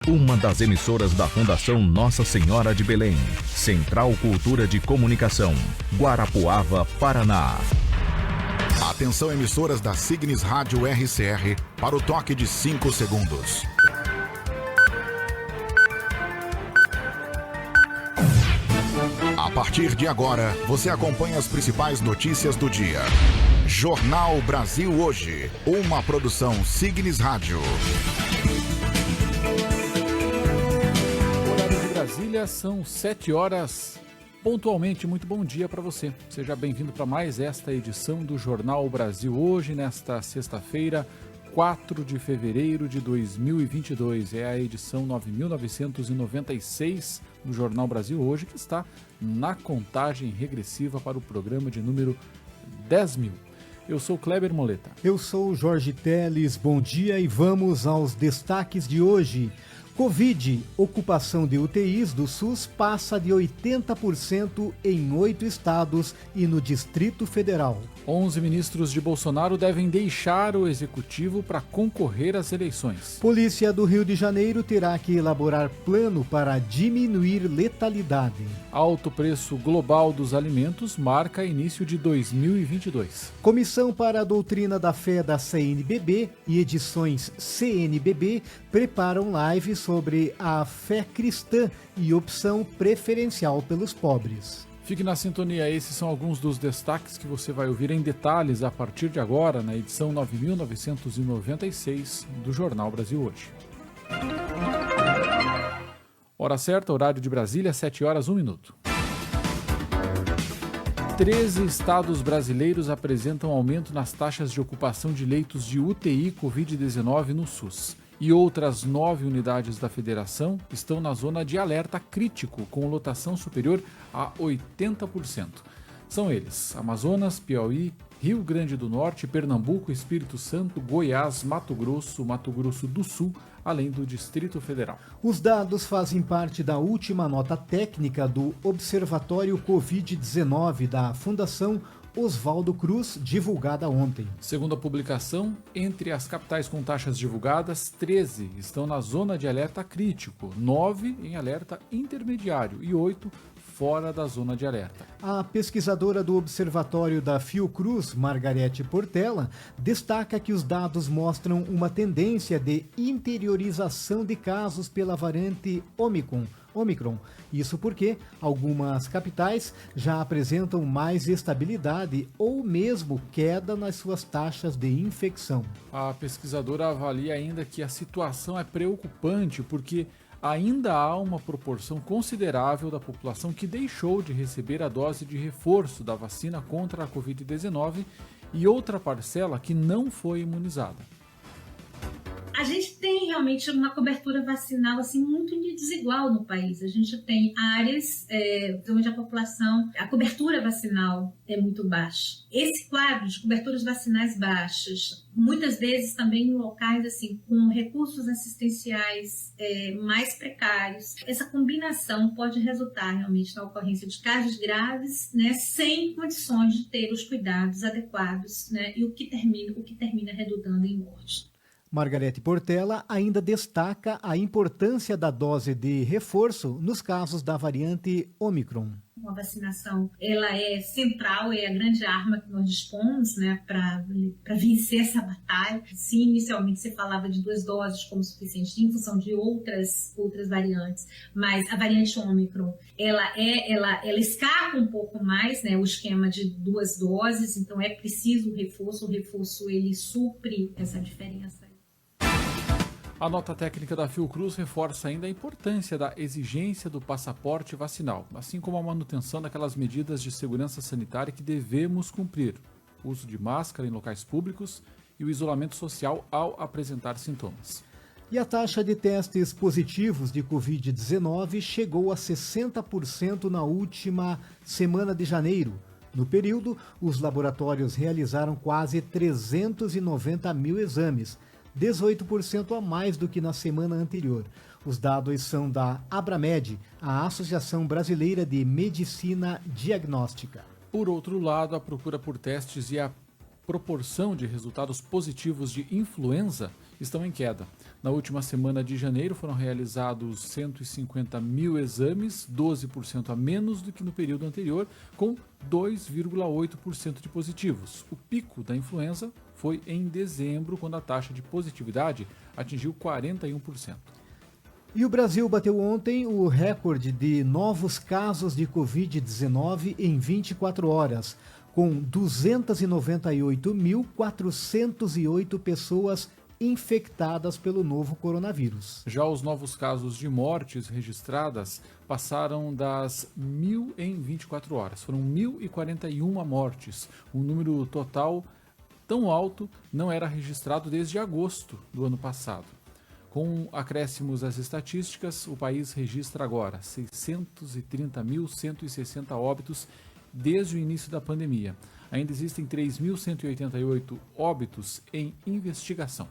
uma das emissoras da Fundação Nossa Senhora de Belém. Central Cultura de Comunicação, Guarapuava, Paraná. Atenção, emissoras da Signis Rádio RCR, para o toque de 5 segundos. A partir de agora, você acompanha as principais notícias do dia. Jornal Brasil Hoje, uma produção Signis Rádio. Horário de Brasília, são 7 horas. Pontualmente, muito bom dia para você. Seja bem-vindo para mais esta edição do Jornal Brasil Hoje, nesta sexta-feira, 4 de fevereiro de 2022. É a edição 9.996 do Jornal Brasil Hoje, que está na contagem regressiva para o programa de número 10.000. Eu sou Kleber Moleta. Eu sou Jorge Teles, bom dia e vamos aos destaques de hoje. Covid, ocupação de UTIs do SUS passa de 80% em 8 estados e no Distrito Federal. 11 ministros de Bolsonaro devem deixar o executivo para concorrer às eleições. Polícia do Rio de Janeiro terá que elaborar plano para diminuir letalidade. Alto preço global dos alimentos marca início de 2022. Comissão para a Doutrina da Fé da CNBB e edições CNBB preparam live sobre a fé cristã e opção preferencial pelos pobres. Fique na sintonia, esses são alguns dos destaques que você vai ouvir em detalhes a partir de agora, na edição 9.996 do Jornal Brasil Hoje. Hora certa, horário de Brasília, 7 horas, 1 minuto. 13 estados brasileiros apresentam aumento nas taxas de ocupação de leitos de UTI Covid-19 no SUS. E outras 9 unidades da federação estão na zona de alerta crítico, com lotação superior a 80%. São eles: Amazonas, Piauí, Rio Grande do Norte, Pernambuco, Espírito Santo, Goiás, Mato Grosso do Sul, além do Distrito Federal. Os dados fazem parte da última nota técnica do Observatório Covid-19 da Fundação Oswaldo Cruz, divulgada ontem. Segundo a publicação, entre as capitais com taxas divulgadas, 13 estão na zona de alerta crítico, 9 em alerta intermediário e 8 fora da zona de alerta. A pesquisadora do Observatório da Fiocruz, Margarete Portela, destaca que os dados mostram uma tendência de interiorização de casos pela variante Omicron. Isso porque algumas capitais já apresentam mais estabilidade ou mesmo queda nas suas taxas de infecção. A pesquisadora avalia ainda que a situação é preocupante porque ainda há uma proporção considerável da população que deixou de receber a dose de reforço da vacina contra a Covid-19 e outra parcela que não foi imunizada. A gente tem realmente uma cobertura vacinal assim, muito desigual no país. A gente tem áreas onde a cobertura vacinal é muito baixa. Esse quadro de coberturas vacinais baixas, muitas vezes também em locais assim, com recursos assistenciais mais precários, essa combinação pode resultar realmente na ocorrência de casos graves, né, sem condições de ter os cuidados adequados, né, e o que termina redundando em morte. Margarete Portela ainda destaca a importância da dose de reforço nos casos da variante Omicron. A vacinação, ela é central, é a grande arma que nós dispomos, né, para vencer essa batalha. Sim, inicialmente você falava de 2 doses como suficiente em função de outras variantes, mas a variante Omicron, ela escapa um pouco mais, né, o esquema de 2 doses, então é preciso o reforço ele supre essa diferença. A nota técnica da Fiocruz reforça ainda a importância da exigência do passaporte vacinal, assim como a manutenção daquelas medidas de segurança sanitária que devemos cumprir, o uso de máscara em locais públicos e o isolamento social ao apresentar sintomas. E a taxa de testes positivos de Covid-19 chegou a 60% na última semana de janeiro. No período, os laboratórios realizaram quase 390 mil exames, 18% a mais do que na semana anterior. Os dados são da Abramed, a Associação Brasileira de Medicina Diagnóstica. Por outro lado, a procura por testes e a proporção de resultados positivos de influenza estão em queda. Na última semana de janeiro foram realizados 150 mil exames, 12% a menos do que no período anterior, com 2,8% de positivos. O pico da influenza foi em dezembro, quando a taxa de positividade atingiu 41%. E o Brasil bateu ontem o recorde de novos casos de Covid-19 em 24 horas, com 298.408 pessoas infectadas pelo novo coronavírus. Já os novos casos de mortes registradas passaram das 1.000 em 24 horas. Foram 1.041 mortes. Um número total tão alto não era registrado desde agosto do ano passado. Com acréscimos às estatísticas, o país registra agora 630.160 óbitos desde o início da pandemia. Ainda existem 3.188 óbitos em investigação.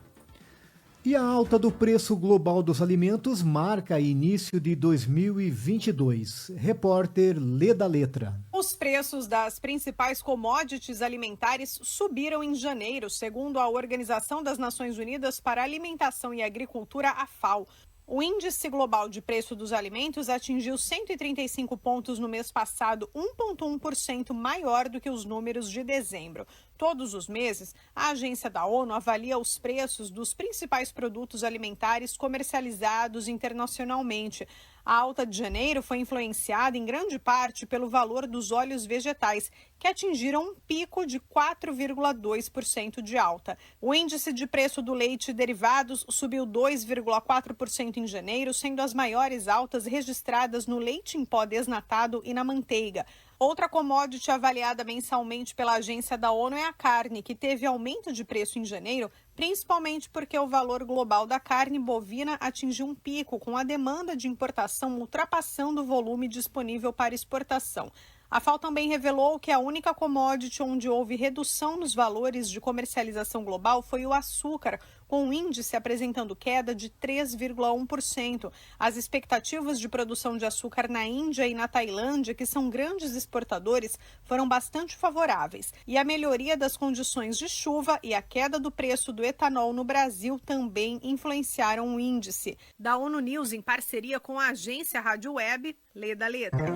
E a alta do preço global dos alimentos marca início de 2022. Repórter Lê da Letra. Os preços das principais commodities alimentares subiram em janeiro, segundo a Organização das Nações Unidas para a Alimentação e Agricultura, a FAO. O índice global de preço dos alimentos atingiu 135 pontos no mês passado, 1,1% maior do que os números de dezembro. Todos os meses, a agência da ONU avalia os preços dos principais produtos alimentares comercializados internacionalmente. A alta de janeiro foi influenciada em grande parte pelo valor dos óleos vegetais, que atingiram um pico de 4,2% de alta. O índice de preço do leite e derivados subiu 2,4% em janeiro, sendo as maiores altas registradas no leite em pó desnatado e na manteiga. Outra commodity avaliada mensalmente pela agência da ONU é a carne, que teve aumento de preço em janeiro, principalmente porque o valor global da carne bovina atingiu um pico, com a demanda de importação ultrapassando o volume disponível para exportação. A FAO também revelou que a única commodity onde houve redução nos valores de comercialização global foi o açúcar, com o índice apresentando queda de 3,1%. As expectativas de produção de açúcar na Índia e na Tailândia, que são grandes exportadores, foram bastante favoráveis. E a melhoria das condições de chuva e a queda do preço do etanol no Brasil também influenciaram o índice. Da ONU News, em parceria com a agência Rádio Web, Lê da Letra.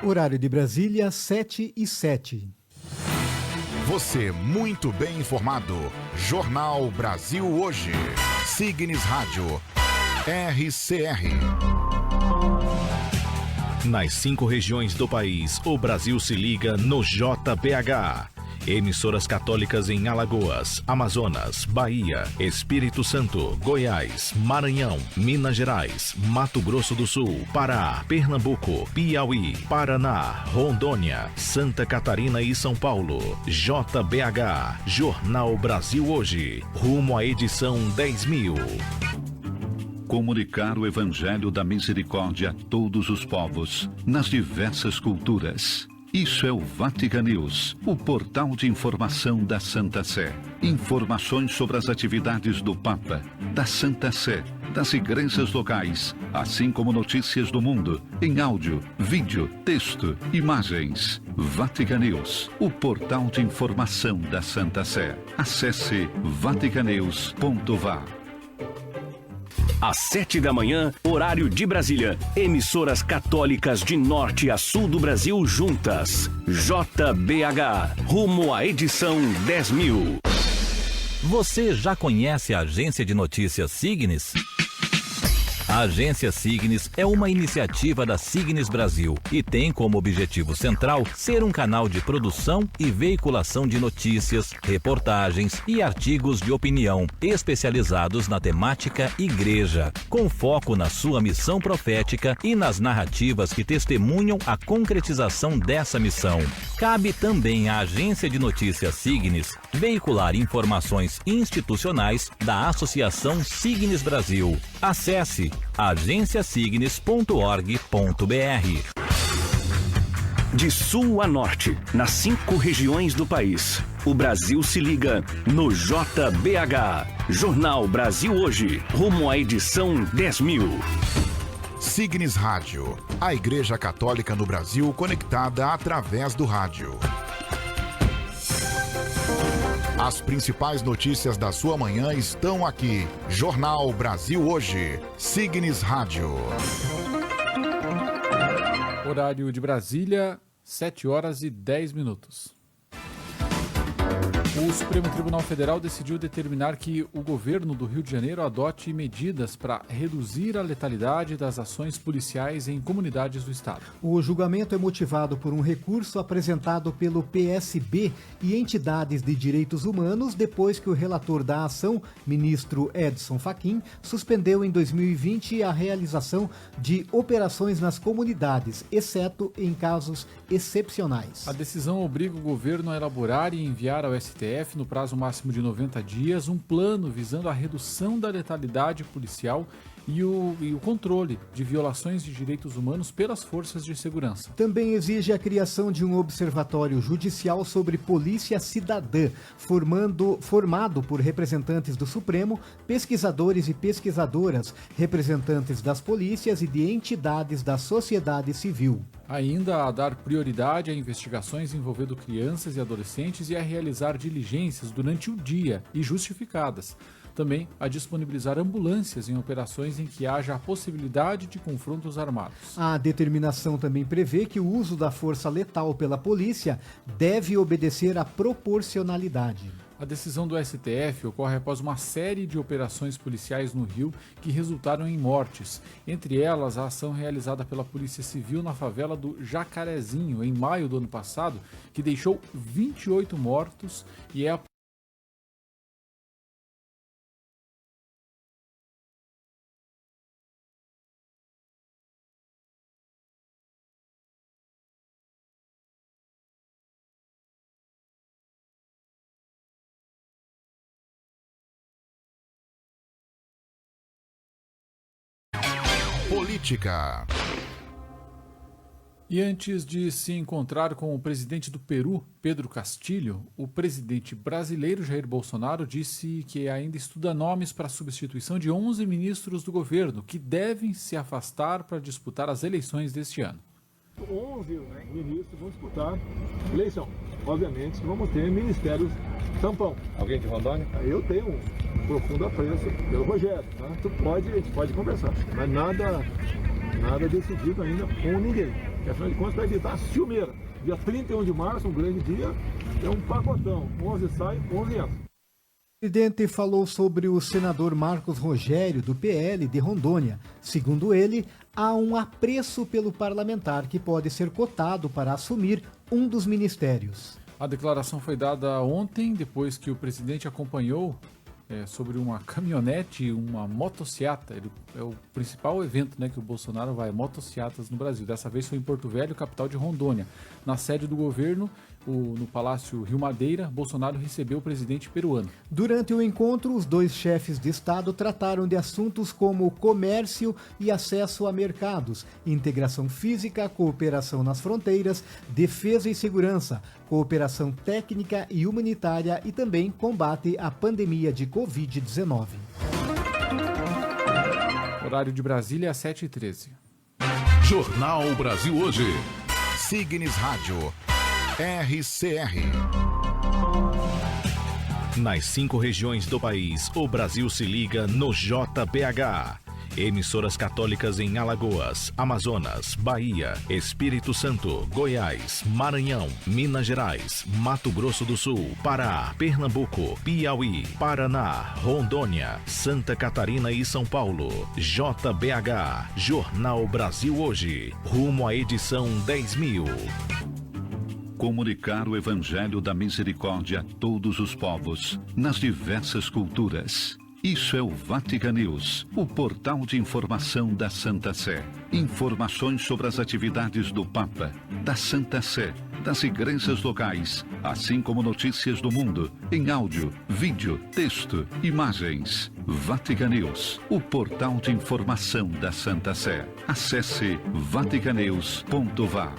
Horário de Brasília, 7h07. Você muito bem informado. Jornal Brasil Hoje. Signes Rádio. RCR. Nas 5 regiões do país, o Brasil se liga no JBH. Emissoras católicas em Alagoas, Amazonas, Bahia, Espírito Santo, Goiás, Maranhão, Minas Gerais, Mato Grosso do Sul, Pará, Pernambuco, Piauí, Paraná, Rondônia, Santa Catarina e São Paulo. JBH, Jornal Brasil Hoje, rumo à edição 10.000. Comunicar o Evangelho da Misericórdia a todos os povos, nas diversas culturas. Isso é o Vatican News, o portal de informação da Santa Sé. Informações sobre as atividades do Papa, da Santa Sé, das igrejas locais, assim como notícias do mundo, em áudio, vídeo, texto, imagens. Vatican News, o portal de informação da Santa Sé. Acesse vaticanews.va. Às 7 da manhã, horário de Brasília. Emissoras católicas de norte a sul do Brasil juntas. JBH, rumo à edição 10.000. Você já conhece a agência de notícias Signes? A agência Signes é uma iniciativa da Signes Brasil e tem como objetivo central ser um canal de produção e veiculação de notícias, reportagens e artigos de opinião especializados na temática igreja, com foco na sua missão profética e nas narrativas que testemunham a concretização dessa missão. Cabe também à agência de notícias Signes veicular informações institucionais da Associação Signes Brasil. Acesse agenciasignes.org.br. De sul a norte, nas 5 regiões do país, o Brasil se liga no JBH. Jornal Brasil Hoje, rumo à edição 10.000. Signes Rádio, a Igreja Católica no Brasil conectada através do rádio. As principais notícias da sua manhã estão aqui. Jornal Brasil Hoje. Signes Rádio. Horário de Brasília, 7h10. O Supremo Tribunal Federal decidiu determinar que o governo do Rio de Janeiro adote medidas para reduzir a letalidade das ações policiais em comunidades do estado. O julgamento é motivado por um recurso apresentado pelo PSB e entidades de direitos humanos depois que o relator da ação, ministro Edson Fachin, suspendeu em 2020 a realização de operações nas comunidades, exceto em casos excepcionais. A decisão obriga o governo a elaborar e enviar ao STF, no prazo máximo de 90 dias, um plano visando a redução da letalidade policial e o controle de violações de direitos humanos pelas forças de segurança. Também exige a criação de um observatório judicial sobre polícia cidadã, formado por representantes do Supremo, pesquisadores e pesquisadoras, representantes das polícias e de entidades da sociedade civil. Ainda a dar prioridade a investigações envolvendo crianças e adolescentes e a realizar diligências durante o dia e justificadas. Também a disponibilizar ambulâncias em operações em que haja a possibilidade de confrontos armados. A determinação também prevê que o uso da força letal pela polícia deve obedecer à proporcionalidade. A decisão do STF ocorre após uma série de operações policiais no Rio que resultaram em mortes. Entre elas, a ação realizada pela Polícia Civil na favela do Jacarezinho, em maio do ano passado, que deixou 28 mortos e é a Política. E antes de se encontrar com o presidente do Peru, Pedro Castilho, o presidente brasileiro Jair Bolsonaro disse que ainda estuda nomes para a substituição de 11 ministros do governo que devem se afastar para disputar as eleições deste ano. 11 ministros vão disputar eleição. Obviamente vamos ter ministérios tampão. Alguém de Rondônia? Eu tenho um profundo apreço pelo Rogério. Tá? A gente pode conversar, mas nada decidido ainda com ninguém. Porque, afinal de contas, vai evitar a ciumeira. Dia 31 de março, um grande dia, é um pacotão. 11 sai, 11 entra. O presidente falou sobre o senador Marcos Rogério, do PL de Rondônia. Segundo ele, há um apreço pelo parlamentar que pode ser cotado para assumir um dos ministérios. A declaração foi dada ontem, depois que o presidente acompanhou sobre uma caminhonete e uma motociata. É o principal evento, né, que o Bolsonaro vai, motociatas no Brasil. Dessa vez foi em Porto Velho, capital de Rondônia. Na sede do governo, no Palácio Rio Madeira, Bolsonaro recebeu o presidente peruano. Durante o encontro, os dois chefes de Estado trataram de assuntos como comércio e acesso a mercados, integração física, cooperação nas fronteiras, defesa e segurança, cooperação técnica e humanitária e também combate à pandemia de Covid-19. Horário de Brasília, 7h13. Jornal Brasil Hoje. Signes Rádio. RCR. Nas 5 regiões do país, o Brasil se liga no JBH. Emissoras católicas em Alagoas, Amazonas, Bahia, Espírito Santo, Goiás, Maranhão, Minas Gerais, Mato Grosso do Sul, Pará, Pernambuco, Piauí, Paraná, Rondônia, Santa Catarina e São Paulo. JBH, Jornal Brasil Hoje, rumo à edição 10.000. Comunicar o Evangelho da Misericórdia a todos os povos, nas diversas culturas. Isso é o Vatican News, o portal de informação da Santa Sé. Informações sobre as atividades do Papa, da Santa Sé, das igrejas locais, assim como notícias do mundo, em áudio, vídeo, texto, imagens. Vatican News, o portal de informação da Santa Sé. Acesse vaticanews.va.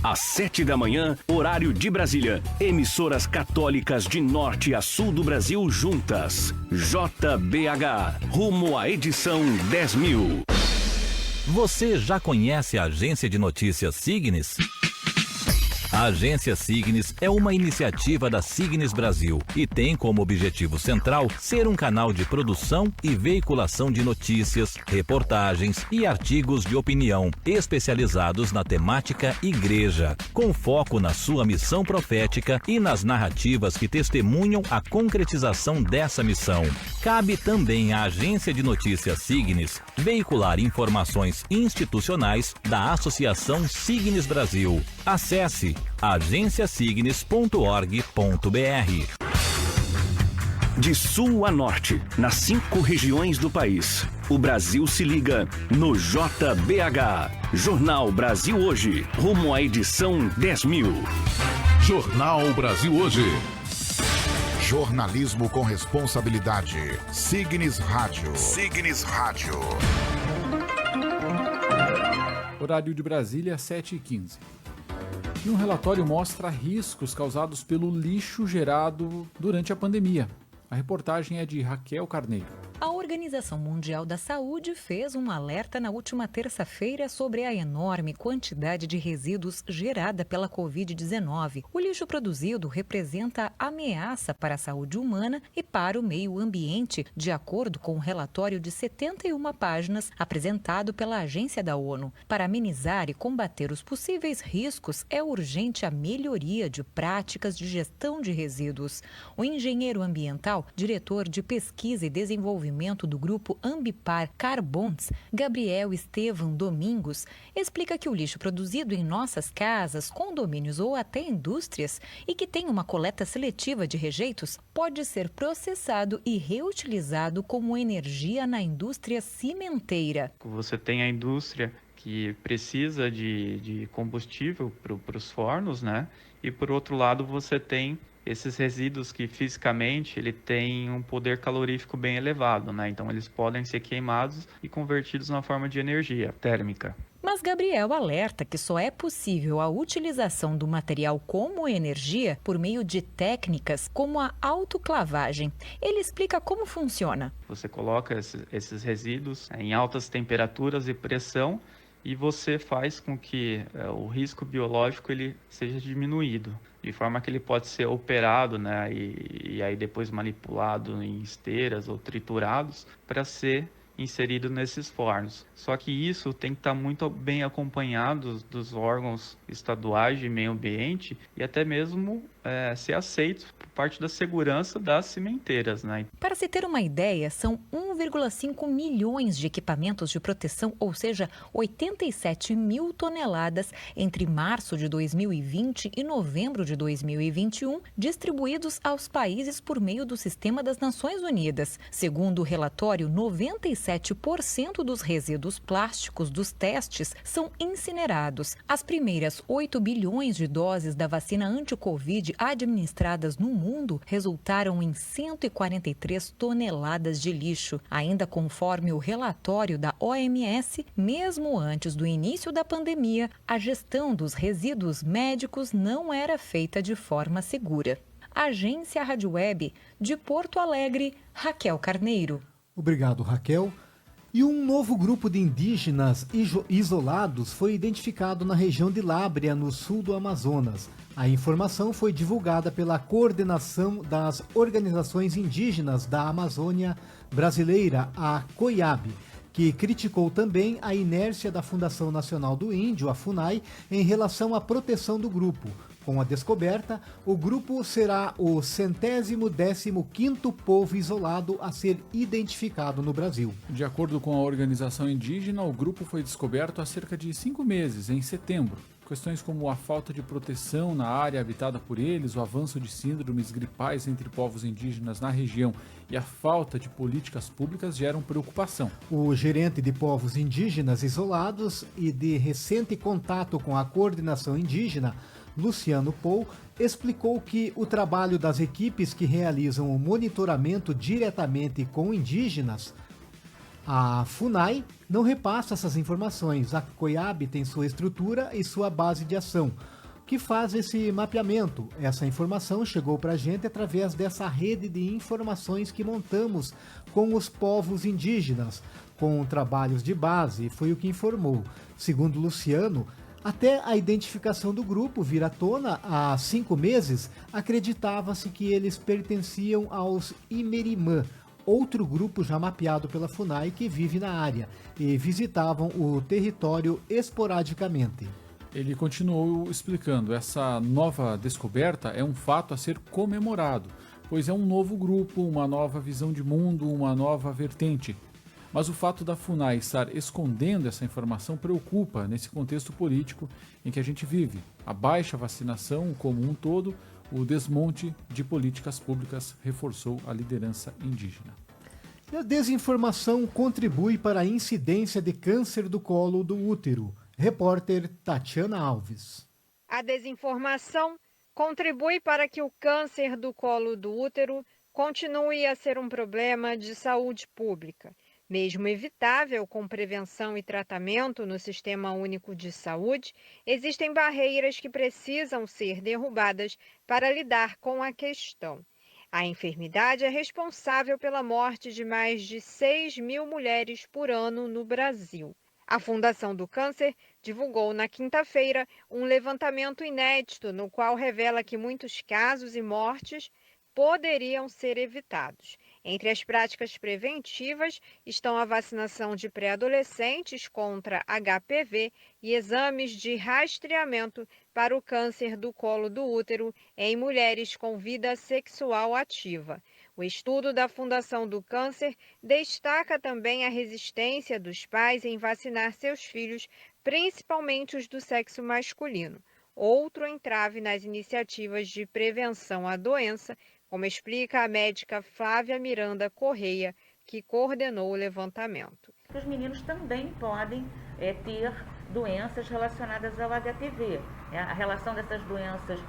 Às 7 da manhã, horário de Brasília. Emissoras católicas de norte a sul do Brasil juntas. JBH, rumo à edição 10.000. Você já conhece a agência de notícias Signes? A Agência Signes é uma iniciativa da Signes Brasil e tem como objetivo central ser um canal de produção e veiculação de notícias, reportagens e artigos de opinião especializados na temática igreja, com foco na sua missão profética e nas narrativas que testemunham a concretização dessa missão. Cabe também à Agência de Notícias Signes veicular informações institucionais da Associação Signes Brasil. Acesse agenciasignes.org.br. De sul a norte, nas 5 regiões do país, o Brasil se liga no JBH. Jornal Brasil Hoje, rumo à edição 10.000. Jornal Brasil Hoje. Jornalismo com responsabilidade. Signes Rádio. Signes Rádio. Horário de Brasília, 7h15. E um relatório mostra riscos causados pelo lixo gerado durante a pandemia. A reportagem é de Raquel Carneiro. A Organização Mundial da Saúde fez um alerta na última terça-feira sobre a enorme quantidade de resíduos gerada pela Covid-19. O lixo produzido representa ameaça para a saúde humana e para o meio ambiente, de acordo com um relatório de 71 páginas apresentado pela agência da ONU. Para amenizar e combater os possíveis riscos, é urgente a melhoria de práticas de gestão de resíduos. O engenheiro ambiental, diretor de pesquisa e desenvolvimento do grupo Ambipar Carbons, Gabriel Estevam Domingos, explica que o lixo produzido em nossas casas, condomínios ou até indústrias e que tem uma coleta seletiva de rejeitos pode ser processado e reutilizado como energia na indústria cimenteira. Você tem a indústria que precisa de combustível para os fornos, né? E por outro lado você tem esses resíduos que fisicamente ele tem um poder calorífico bem elevado, né? Então eles podem ser queimados e convertidos na forma de energia térmica. Mas Gabriel alerta que só é possível a utilização do material como energia por meio de técnicas como a autoclavagem. Ele explica como funciona. Você coloca esses resíduos em altas temperaturas e pressão e você faz com que o risco biológico ele seja diminuído, de forma que ele pode ser operado, né, e aí depois manipulado em esteiras ou triturados para ser inserido nesses fornos. Só que isso tem que estar muito bem acompanhado dos órgãos estaduais de meio ambiente e até mesmo ser aceito por parte da segurança das cimenteiras, né? Para se ter uma ideia, são 1,5 milhões de equipamentos de proteção, ou seja, 87 mil toneladas entre março de 2020 e novembro de 2021, distribuídos aos países por meio do Sistema das Nações Unidas. Segundo o relatório, 97% dos resíduos plásticos dos testes são incinerados. As primeiras 8 bilhões de doses da vacina anti-Covid administradas no mundo resultaram em 143 toneladas de lixo. Ainda conforme o relatório da OMS, mesmo antes do início da pandemia, a gestão dos resíduos médicos não era feita de forma segura. Agência Rádio Web de Porto Alegre, Raquel Carneiro. Obrigado, Raquel. E um novo grupo de indígenas isolados foi identificado na região de Lábrea, no sul do Amazonas. A informação foi divulgada pela Coordenação das Organizações Indígenas da Amazônia Brasileira, a COIAB, que criticou também a inércia da Fundação Nacional do Índio, a FUNAI, em relação à proteção do grupo. Com a descoberta, o grupo será o 115º povo isolado a ser identificado no Brasil. De acordo com a organização indígena, o grupo foi descoberto há cerca de 5 meses, em setembro. Questões como a falta de proteção na área habitada por eles, o avanço de síndromes gripais entre povos indígenas na região e a falta de políticas públicas geram preocupação. O gerente de povos indígenas isolados e de recente contato com a coordenação indígena, Luciano Pou, explicou que o trabalho das equipes que realizam o monitoramento diretamente com indígenas, a FUNAI, não repassa essas informações. A COIAB tem sua estrutura e sua base de ação, que faz esse mapeamento. Essa informação chegou para a gente através dessa rede de informações que montamos com os povos indígenas, com trabalhos de base, foi o que informou. Segundo Luciano, Até a identificação do grupo vir à tona há 5 meses, acreditava-se que eles pertenciam aos Imerimã, outro grupo já mapeado pela FUNAI que vive na área, e visitavam o território esporadicamente. Ele continuou explicando: essa nova descoberta é um fato a ser comemorado, pois é um novo grupo, uma nova visão de mundo, uma nova vertente. Mas o fato da FUNAI estar escondendo essa informação preocupa nesse contexto político em que a gente vive. A baixa vacinação como um todo, o desmonte de políticas públicas, reforçou a liderança indígena. E a desinformação contribui para a incidência de câncer do colo do útero. Repórter Tatiana Alves. A desinformação contribui para que o câncer do colo do útero continue a ser um problema de saúde pública. Mesmo evitável com prevenção e tratamento no Sistema Único de Saúde, existem barreiras que precisam ser derrubadas para lidar com a questão. A enfermidade é responsável pela morte de mais de 6.000 mulheres por ano no Brasil. A Fundação do Câncer divulgou na quinta-feira um levantamento inédito no qual revela que muitos casos e mortes poderiam ser evitados. Entre as práticas preventivas estão a vacinação de pré-adolescentes contra HPV e exames de rastreamento para o câncer do colo do útero em mulheres com vida sexual ativa. O estudo da Fundação do Câncer destaca também a resistência dos pais em vacinar seus filhos, principalmente os do sexo masculino. Outro entrave nas iniciativas de prevenção à doença, como explica a médica Flávia Miranda Correia, que coordenou o levantamento. Os meninos também podem ter doenças relacionadas ao HPV. A relação dessas doenças,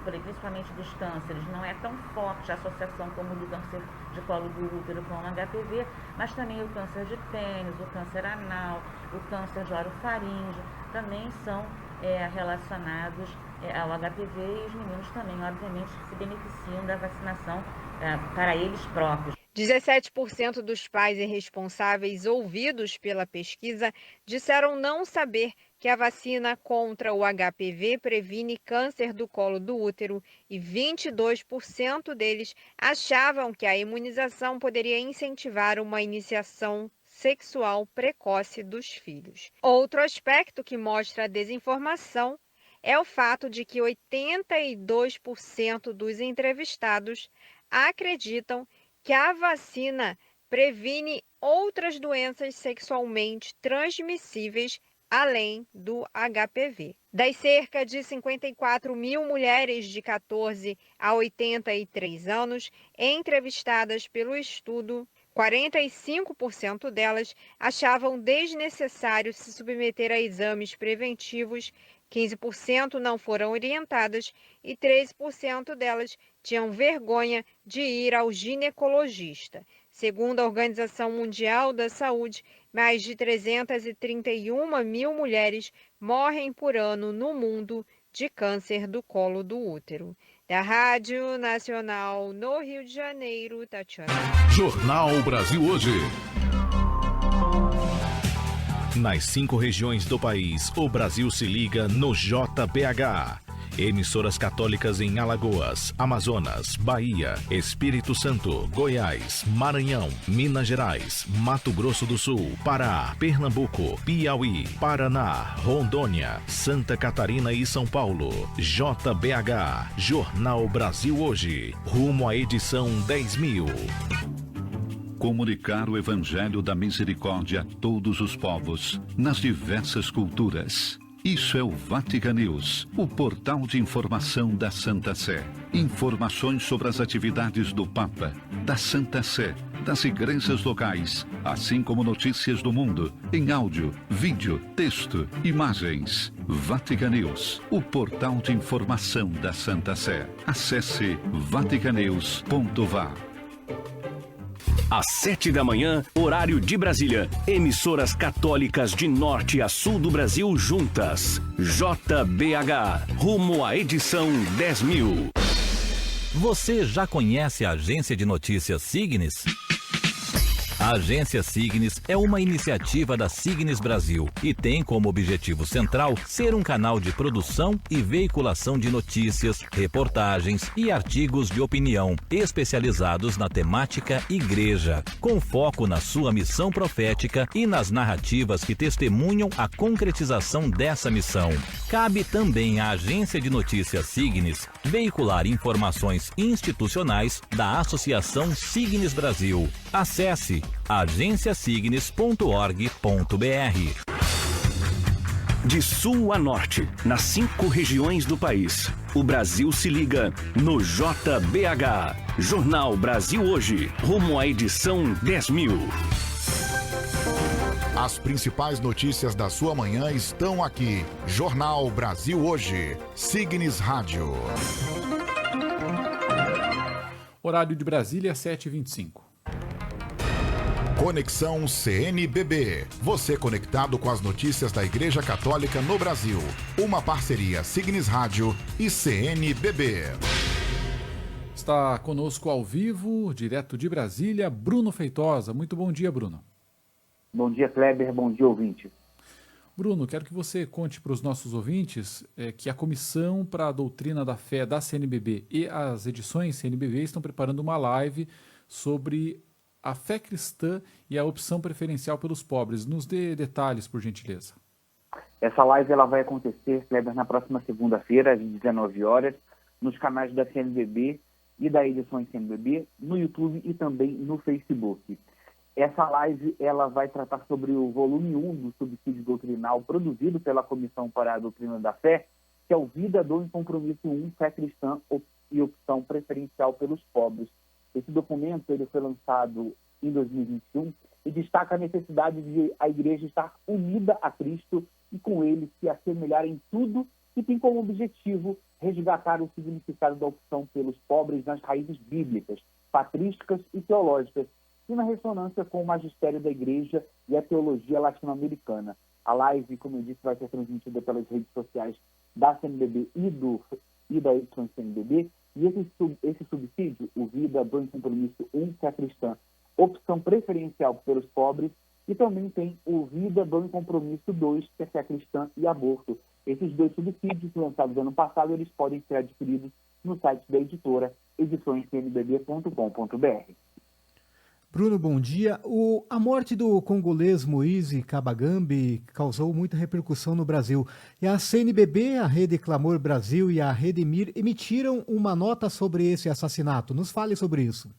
principalmente dos cânceres, não é tão forte a associação como do câncer de colo do útero com o HPV, mas também o câncer de pênis, o câncer anal, o câncer de orofaringe, também são relacionados ao HPV, e os meninos também, obviamente, se beneficiam da vacinação para eles próprios. 17% dos pais e responsáveis ouvidos pela pesquisa disseram não saber que a vacina contra o HPV previne câncer do colo do útero e 22% deles achavam que a imunização poderia incentivar uma iniciação sexual precoce dos filhos. Outro aspecto que mostra a desinformação é o fato de que 82% dos entrevistados acreditam que a vacina previne outras doenças sexualmente transmissíveis além do HPV. Das cerca de 54.000 mulheres de 14 a 83 anos entrevistadas pelo estudo, 45% delas achavam desnecessário se submeter a exames preventivos, 15% não foram orientadas e 13% delas tinham vergonha de ir ao ginecologista. Segundo a Organização Mundial da Saúde, mais de 331.000 mulheres morrem por ano no mundo de câncer do colo do útero. Da Rádio Nacional no Rio de Janeiro, Tatiana. Jornal Brasil Hoje. Nas 5 regiões do país, o Brasil se liga no JBH. Emissoras católicas em Alagoas, Amazonas, Bahia, Espírito Santo, Goiás, Maranhão, Minas Gerais, Mato Grosso do Sul, Pará, Pernambuco, Piauí, Paraná, Rondônia, Santa Catarina e São Paulo. JBH, Jornal Brasil Hoje, rumo à edição 10.000. Comunicar o Evangelho da Misericórdia a todos os povos, nas diversas culturas. Isso é o Vatican News, o portal de informação da Santa Sé. Informações sobre as atividades do Papa, da Santa Sé, das igrejas locais, assim como notícias do mundo, em áudio, vídeo, texto, imagens. Vatican News, o portal de informação da Santa Sé. Acesse vaticanews.va. Às 7 da manhã, horário de Brasília. Emissoras católicas de norte a sul do Brasil juntas. JBH, rumo à edição 10.000. Você já conhece a agência de notícias Signes? A Agência Signes é uma iniciativa da Signes Brasil e tem como objetivo central ser um canal de produção e veiculação de notícias, reportagens e artigos de opinião especializados na temática igreja, com foco na sua missão profética e nas narrativas que testemunham a concretização dessa missão. Cabe também à Agência de Notícias Signes veicular informações institucionais da Associação Signes Brasil. Acesse agenciasignes.org.br. De sul a norte, nas 5 regiões do país, o Brasil se liga no JBH. Jornal Brasil Hoje, rumo à edição 10.000. As principais notícias da sua manhã estão aqui. Jornal Brasil Hoje, Signes Rádio. Horário de Brasília, 7h25. Conexão CNBB. Você conectado com as notícias da Igreja Católica no Brasil. Uma parceria Signes Rádio e CNBB. Está conosco ao vivo, direto de Brasília, Bruno Feitosa. Muito bom dia, Bruno. Bom dia, Kleber. Bom dia, ouvinte. Bruno, quero que você conte para os nossos ouvintes que a Comissão para a Doutrina da Fé da CNBB e as edições CNBB estão preparando uma live sobre a fé cristã e a opção preferencial pelos pobres. Nos dê detalhes, por gentileza. Essa live ela vai acontecer, Kleber, na próxima segunda-feira, às 19 horas, nos canais da CNBB e da Edições CNBB, no YouTube e também no Facebook. Essa live ela vai tratar sobre o volume 1 do subsídio doutrinal produzido pela Comissão para a Doutrina da Fé, que é o Vida, Dom e Compromisso 1, Fé Cristã e Opção Preferencial pelos Pobres. Esse documento ele foi lançado em 2021 e destaca a necessidade de a Igreja estar unida a Cristo e com ele se assemelhar em tudo e tem como objetivo resgatar o significado da opção pelos pobres nas raízes bíblicas, patrísticas e teológicas, e na ressonância com o magistério da Igreja e a teologia latino-americana. A live, como eu disse, vai ser transmitida pelas redes sociais da CNBB e da Edição CNBB, e esse subsídio, o Vida, Dom e Compromisso 1, Fé Cristã, Opção Preferencial pelos Pobres, e também tem o Vida, Dom e Compromisso 2, que é Fé Cristã e Aborto. Esses 2 subsídios, lançados ano passado, eles podem ser adquiridos no site da editora ediçõescnbb.com.br. Bruno, bom dia. A morte do congolês Moise Kabagambi causou muita repercussão no Brasil. E a CNBB, a Rede Clamor Brasil e a Rede Mir emitiram uma nota sobre esse assassinato. Nos fale sobre isso.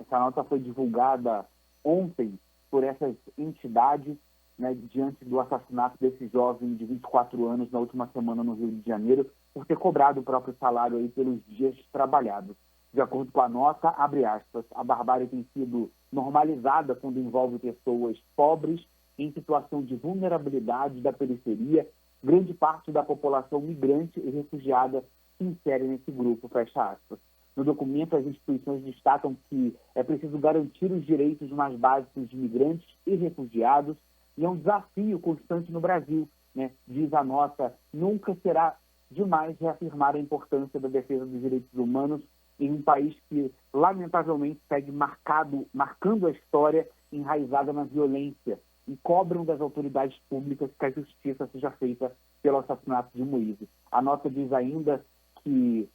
Essa nota foi divulgada ontem por essas entidades, né, diante do assassinato desse jovem de 24 anos na última semana no Rio de Janeiro, por ter cobrado o próprio salário aí pelos dias trabalhados. De acordo com a nota, abre aspas, a barbárie tem sido normalizada quando envolve pessoas pobres em situação de vulnerabilidade da periferia. Grande parte da população migrante e refugiada se insere nesse grupo, fecha aspas. No documento, as instituições destacam que é preciso garantir os direitos mais básicos de migrantes e refugiados e é um desafio constante no Brasil, né? Diz a nota, nunca será demais reafirmar a importância da defesa dos direitos humanos em um país que, lamentavelmente, segue marcando a história enraizada na violência e cobram das autoridades públicas que a justiça seja feita pelo assassinato de Moise. A nota diz ainda que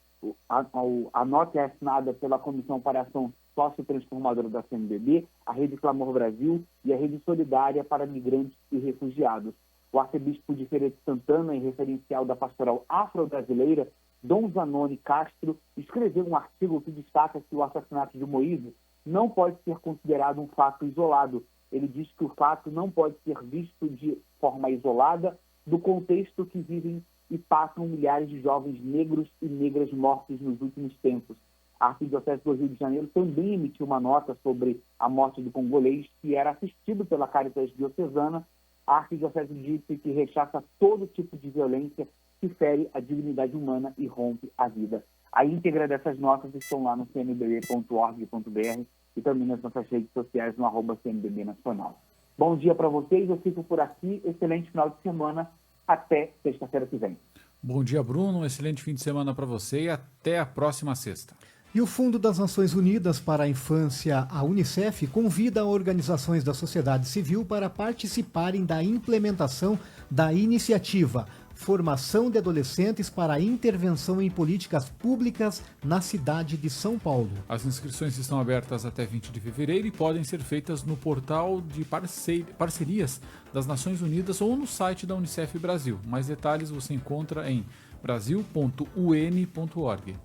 a nota é assinada pela Comissão para a Ação Sócio-Transformadora da CNBB, a Rede Clamor Brasil e a Rede Solidária para Migrantes e Refugiados. O arcebispo de Feira de Santana, em referencial da pastoral afro-brasileira, Dom Zanoni Castro, escreveu um artigo que destaca que o assassinato de Moise não pode ser considerado um fato isolado. Ele diz que o fato não pode ser visto de forma isolada do contexto que vivem e passam milhares de jovens negros e negras mortos nos últimos tempos. A Arquidiocese do Rio de Janeiro também emitiu uma nota sobre a morte do congolês, que era assistido pela Caritas Diocesana. A Arquidiocese disse que rechaça todo tipo de violência que fere a dignidade humana e rompe a vida. A íntegra dessas notas estão lá no cnbb.org.br e também nas nossas redes sociais no @CNBB Nacional. Bom dia para vocês, eu fico por aqui. Excelente final de semana. Até sexta-feira que vem. Bom dia, Bruno. Um excelente fim de semana para você e até a próxima sexta. E o Fundo das Nações Unidas para a Infância, a UNICEF, convida organizações da sociedade civil para participarem da implementação da iniciativa Formação de Adolescentes para a Intervenção em Políticas Públicas na cidade de São Paulo. As inscrições estão abertas até 20 de fevereiro e podem ser feitas no portal de parcerias das Nações Unidas ou no site da Unicef Brasil. Mais detalhes você encontra em brasil.un.org.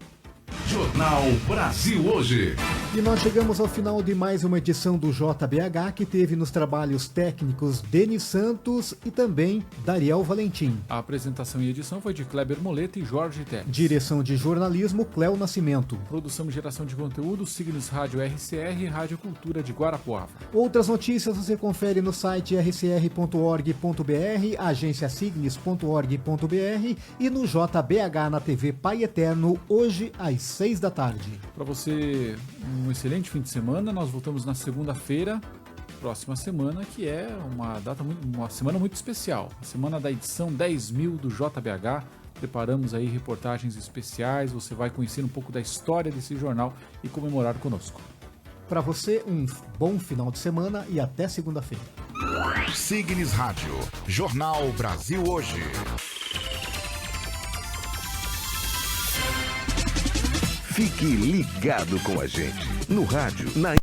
Jornal Brasil Hoje. E nós chegamos ao final de mais uma edição do JBH, que teve nos trabalhos técnicos Denis Santos e também Dariel Valentim. A apresentação e edição foi de Kleber Moleta e Jorge Teles. Direção de jornalismo, Cléo Nascimento. Produção e geração de conteúdo, Signos Rádio RCR e Rádio Cultura de Guarapuava. Outras notícias você confere no site rcr.org.br, agenciasignes.org.br e no JBH na TV Pai Eterno, hoje às 6 da tarde. Para você, um excelente fim de semana. Nós voltamos na segunda-feira, próxima semana, que é uma semana muito especial. A semana da edição 10.000 do JBH. Preparamos aí reportagens especiais. Você vai conhecer um pouco da história desse jornal e comemorar conosco. Para você, um bom final de semana e até segunda-feira. Signes Rádio, Jornal Brasil Hoje. Fique ligado com a gente no rádio, na